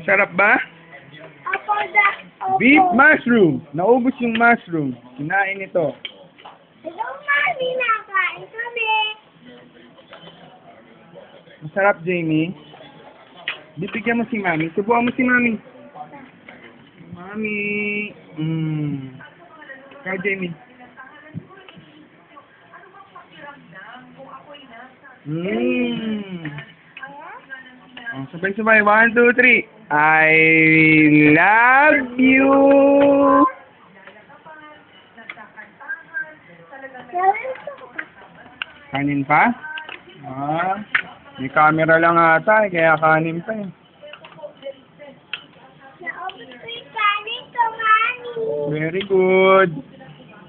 Sarap ba? Opo, opo. Beef mushroom. Naubos yung mushroom. Kinain ito. Hello, Mami. Nakain kami. Masarap, Jamie. Bibigyan mo si Mami. Subukan mo si Mami. Mami. Ikaw, Jamie. Oh, sabay-sabay. 1, 2, 3. I love you. Kanin pa? May camera lang ata, kaya kanin pa eh. Naubos ko yung kanin ko, Mami. Very good.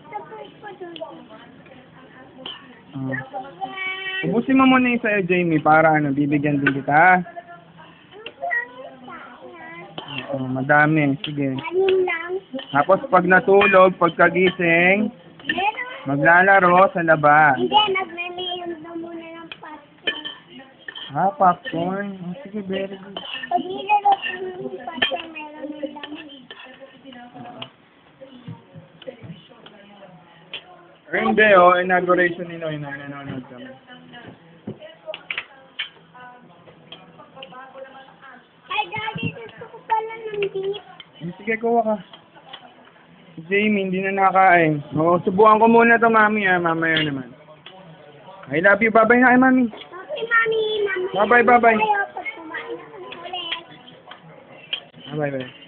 Tapos ko doon. Ubusin mo muna yung sa'yo, Jamie, para bibigyan din kita. Madami. Sige. Kanin lang. Tapos pag natulog, pagkagising, Meron. maglalaro sa labas. Hindi, naglalayon na muna ng pasta. Popcorn. Oh, sige, very good. Pag nilaro ko ng pasta, meron yung laman. Hindi, inauguration ni Noy na nanonood kami. Ay, Daddy, gusto ko pala ng beef. Sige, kuha ka. Si Jamie, hindi na nakain. Subukan ko muna to, Mami, mamaya naman. I love you. Bye-bye na kay Mami. Okay, Mami. Mami. Bye-bye, bye-bye. Tayo pag kumain na kami ulit. Bye-bye.